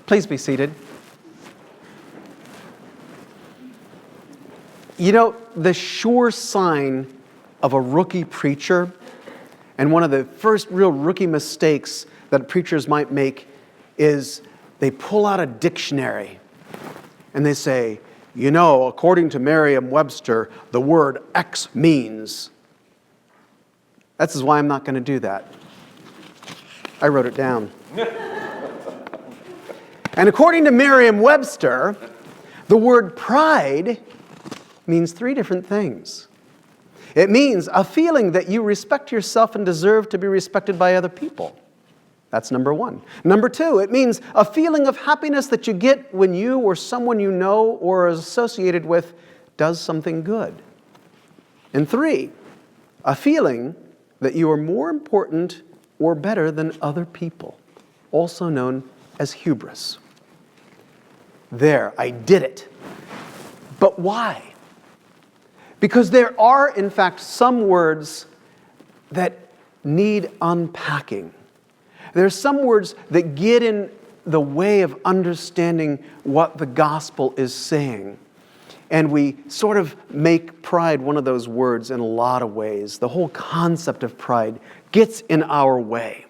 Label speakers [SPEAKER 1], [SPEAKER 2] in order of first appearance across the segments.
[SPEAKER 1] Please be seated. You know, the sure sign of a rookie preacher, and one of the first real rookie mistakes that preachers might make, is they pull out a dictionary and they say, you know, according to Merriam-Webster, the word X means. This is why I'm not going to do that. I wrote it down. And according to Merriam-Webster, the word pride means 3 different things. It means a feeling that you respect yourself and deserve to be respected by other people. That's number 1. Number 2, it means a feeling of happiness that you get when you or someone you know or is associated with does something good. And 3, a feeling that you are more important or better than other people, also known as hubris. There, I did it. But why? Because there are, in fact, some words that need unpacking. There are some words that get in the way of understanding what the gospel is saying. And we sort of make pride one of those words in a lot of ways. The whole concept of pride gets in our way.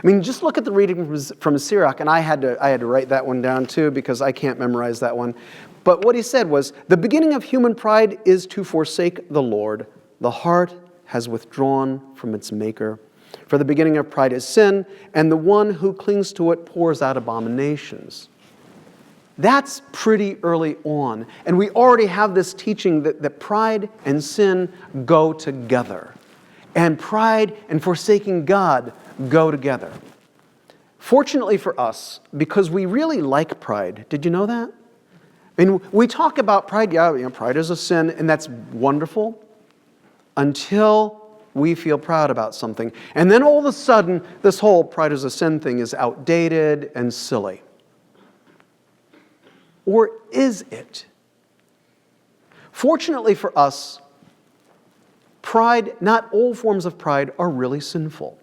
[SPEAKER 1] I mean, just look at the reading from Sirach, and I had to write that one down too because I can't memorize that one. But what he said was, the beginning of human pride is to forsake the Lord. The heart has withdrawn from its maker. For the beginning of pride is sin, and the one who clings to it pours out abominations. That's pretty early on. And we already have this teaching that pride and sin go together. And pride and forsaking God go together. Fortunately for us, because we really like pride, did you know that? I mean, we talk about pride, pride is a sin, and that's wonderful, until we feel proud about something. And then all of a sudden, this whole pride is a sin thing is outdated and silly. Or is it? Fortunately for us, pride, not all forms of pride are really sinful.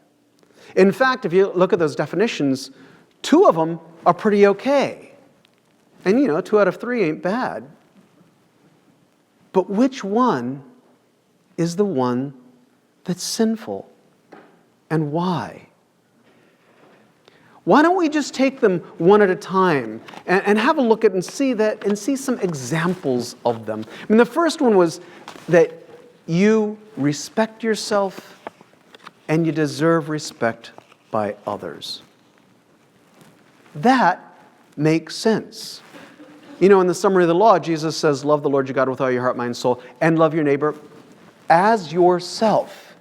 [SPEAKER 1] In fact, if you look at those definitions, 2 of them are pretty okay. And 2 out of 3 ain't bad. But which one is the one that's sinful? And why? Why don't we just take them one at a time and have a look at and see some examples of them? I mean, the first one was that you respect yourself and you deserve respect by others. That makes sense. In the summary of the law, Jesus says, love the Lord your God with all your heart, mind, soul, and love your neighbor as yourself.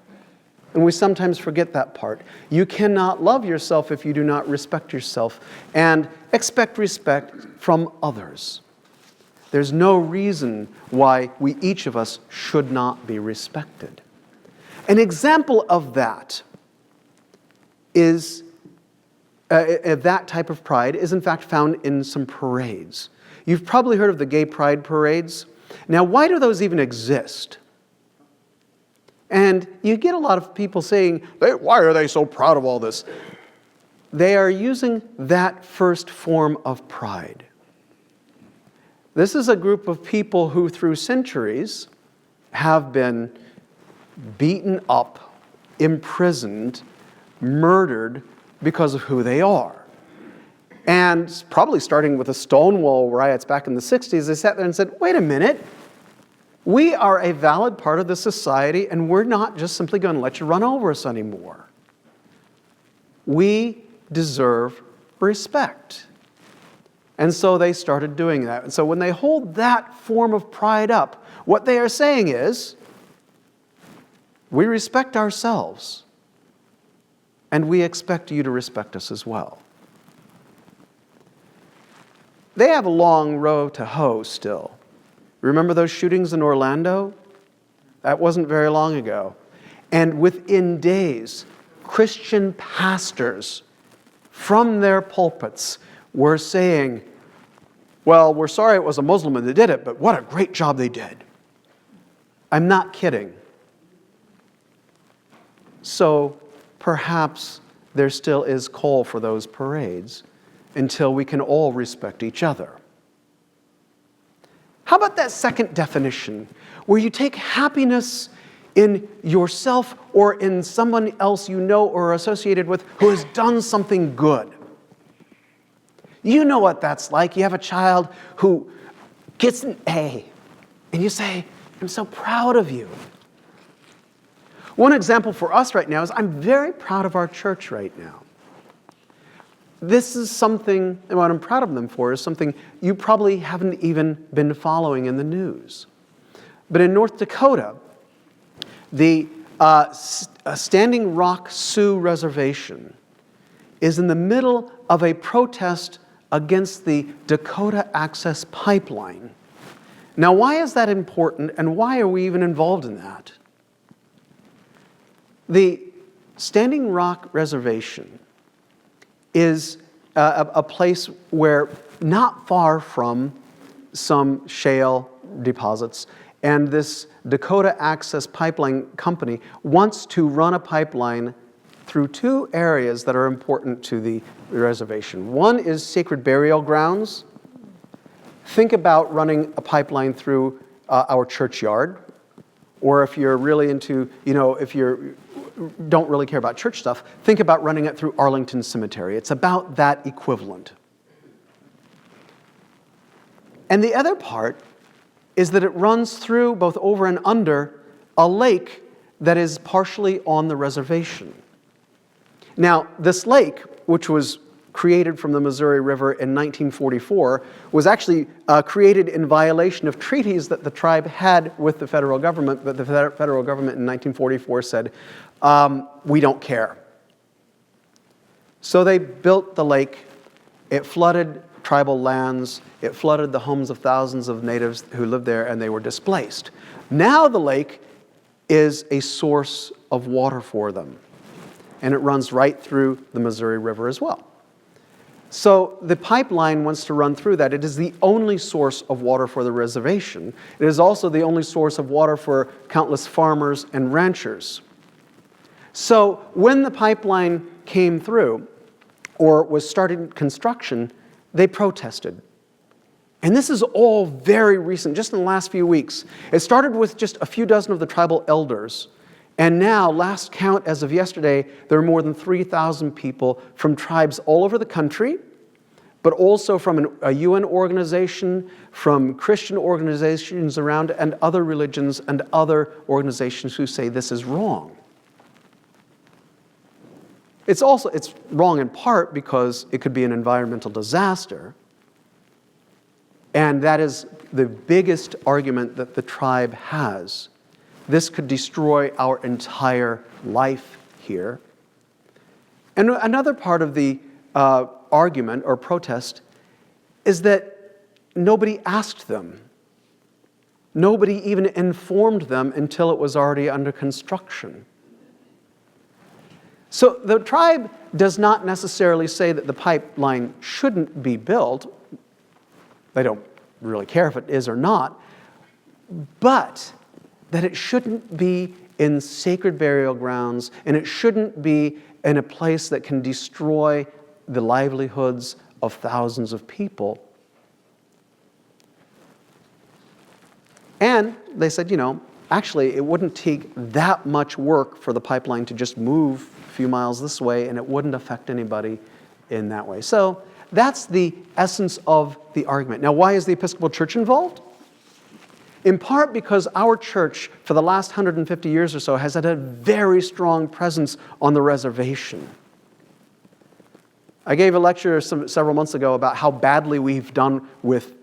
[SPEAKER 1] And we sometimes forget that part. You cannot love yourself if you do not respect yourself and expect respect from others. There's no reason why each of us should not be respected. An example of that is, that type of pride is in fact found in some parades. You've probably heard of the gay pride parades. Now, why do those even exist? And you get a lot of people saying, why are they so proud of all this? They are using that first form of pride. This is a group of people who through centuries have been beaten up, imprisoned, murdered because of who they are. And probably starting with the Stonewall riots back in the 60s, they sat there and said, wait a minute, we are a valid part of the society and we're not just simply going to let you run over us anymore. We deserve respect. And so they started doing that. And so when they hold that form of pride up, what they are saying is, we respect ourselves, and we expect you to respect us as well. They have a long row to hoe still. Remember those shootings in Orlando? That wasn't very long ago. And within days, Christian pastors from their pulpits were saying, well, we're sorry it was a Muslim that did it, but what a great job they did. I'm not kidding. So perhaps there still is call for those parades. until we can all respect each other. How about that second definition, where you take happiness in yourself or in someone else you know or are associated with who has done something good? You know what that's like. You have a child who gets an A, and you say, I'm so proud of you. One example for us right now is I'm very proud of our church right now. This is something, and what I'm proud of them for is something you probably haven't even been following in the news. But in North Dakota, the Standing Rock Sioux Reservation is in the middle of a protest against the Dakota Access Pipeline. Now, why is that important, and why are we even involved in that? The Standing Rock Reservation is a place where, not far from some shale deposits, and this Dakota Access Pipeline Company wants to run a pipeline through two areas that are important to the reservation. One is sacred burial grounds. Think about running a pipeline through our churchyard, or if you're really into, if you don't really care about church stuff, think about running it through Arlington Cemetery. It's about that equivalent. And the other part is that it runs through, both over and under, a lake that is partially on the reservation. Now, this lake, which was created from the Missouri River in 1944, was actually created in violation of treaties that the tribe had with the federal government, but the federal government in 1944 said, we don't care. So they built the lake. It flooded tribal lands. It flooded the homes of thousands of natives who lived there, and they were displaced. Now the lake is a source of water for them, and it runs right through the Missouri River as well. So the pipeline wants to run through that. It is the only source of water for the reservation. It is also the only source of water for countless farmers and ranchers. So when the pipeline came through, or was started construction, they protested. And this is all very recent, just in the last few weeks. It started with just a few dozen of the tribal elders. And now, last count as of yesterday, there are more than 3,000 people from tribes all over the country, but also from a UN organization, from Christian organizations around, and other religions and other organizations who say this is wrong. It's wrong in part because it could be an environmental disaster. And that is the biggest argument that the tribe has. This could destroy our entire life here. And another part of the argument or protest is that nobody asked them. Nobody even informed them until it was already under construction. So the tribe does not necessarily say that the pipeline shouldn't be built. They don't really care if it is or not, but that it shouldn't be in sacred burial grounds, and it shouldn't be in a place that can destroy the livelihoods of thousands of people. And they said, actually, it wouldn't take that much work for the pipeline to just move a few miles this way, and it wouldn't affect anybody in that way. So that's the essence of the argument. Now, why is the Episcopal Church involved? In part because our church, for the last 150 years or so, has had a very strong presence on the reservation. I gave a lecture several months ago about how badly we've done with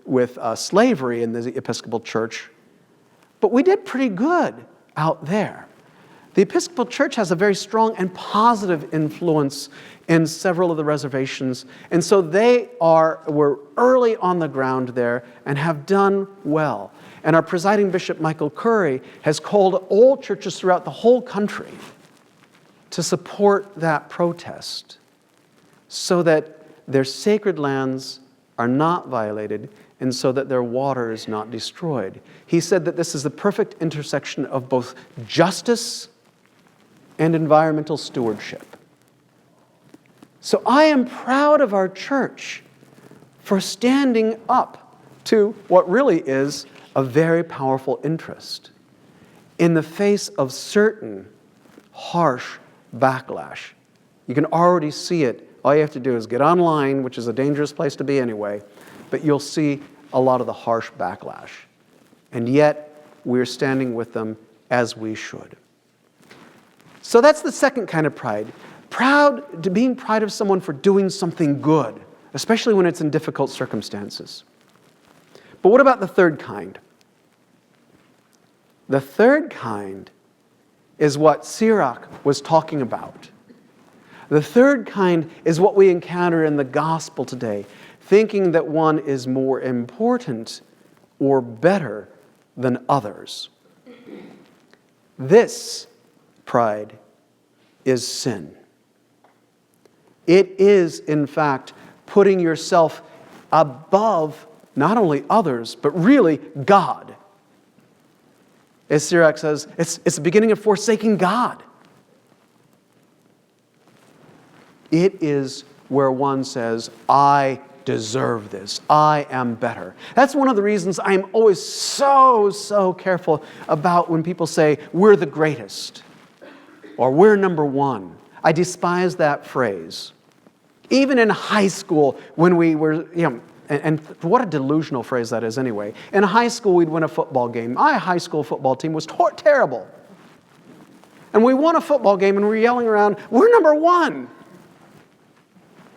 [SPEAKER 1] slavery in the Episcopal Church, but we did pretty good out there. The Episcopal Church has a very strong and positive influence in several of the reservations, and so were early on the ground there and have done well. And our presiding bishop, Michael Curry, has called all churches throughout the whole country to support that protest so that their sacred lands are not violated and so that their water is not destroyed. He said that this is the perfect intersection of both justice and environmental stewardship. So I am proud of our church for standing up to what really is a very powerful interest in the face of certain harsh backlash. You can already see it. All you have to do is get online, which is a dangerous place to be anyway, but you'll see a lot of the harsh backlash. And yet, we're standing with them as we should. So that's the second kind of pride. Being proud of someone for doing something good, especially when it's in difficult circumstances. But what about the third kind? The third kind is what Sirach was talking about. The third kind is what we encounter in the gospel today, thinking that one is more important or better than others. This pride is sin. It is, in fact, putting yourself above not only others, but really God. As Sirach says, it's the beginning of forsaking God. It is where one says, I deserve this. I am better. That's one of the reasons I'm always so careful about when people say, we're the greatest, or we're number one. I despise that phrase. Even in high school, when we were, and what a delusional phrase that is anyway. In high school, we'd win a football game. My high school football team was terrible. And we won a football game and we were yelling around, we're number one.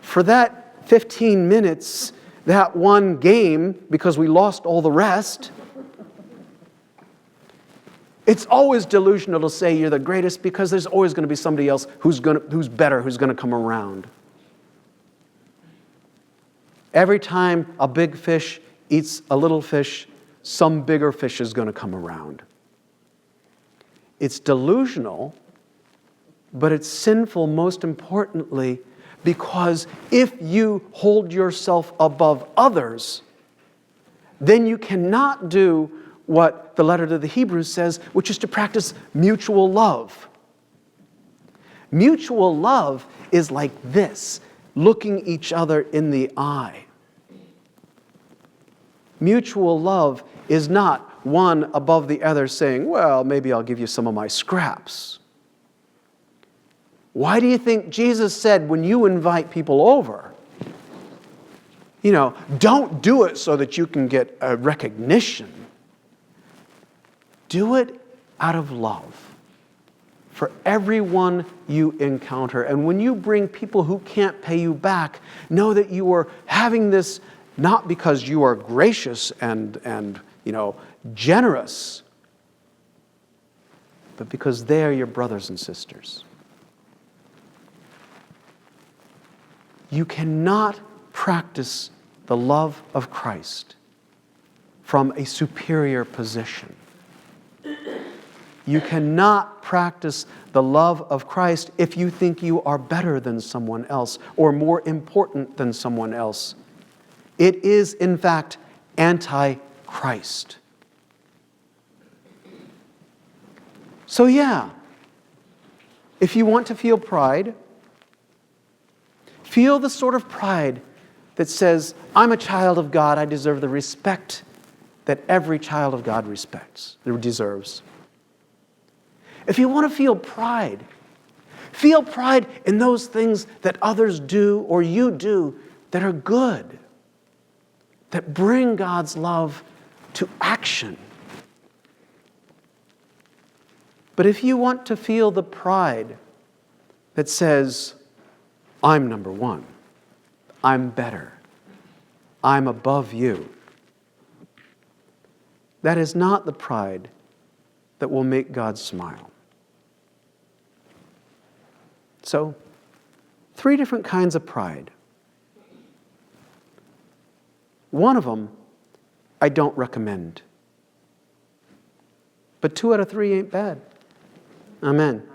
[SPEAKER 1] For that 15 minutes, that one game, because we lost all the rest, it's always delusional to say you're the greatest because there's always going to be somebody else who's better, who's going to come around. Every time a big fish eats a little fish, some bigger fish is going to come around. It's delusional, but it's sinful most importantly because if you hold yourself above others, then you cannot do what the letter to the Hebrews says, which is to practice mutual love. Mutual love is like this, looking each other in the eye. Mutual love is not one above the other saying, well, maybe I'll give you some of my scraps. Why do you think Jesus said when you invite people over, don't do it so that you can get a recognition. Do it out of love for everyone you encounter. And when you bring people who can't pay you back, know that you are having this not because you are gracious and generous, but because they are your brothers and sisters. You cannot practice the love of Christ from a superior position. You cannot practice the love of Christ if you think you are better than someone else or more important than someone else. It is, in fact, anti-Christ. So if you want to feel pride, feel the sort of pride that says, I'm a child of God, I deserve the respect that every child of God deserves. If you want to feel pride in those things that others do or you do that are good, that bring God's love to action. But if you want to feel the pride that says, I'm number one, I'm better, I'm above you, that is not the pride that will make God smile. So, 3 different kinds of pride. One of them I don't recommend. But 2 out of 3 ain't bad. Amen.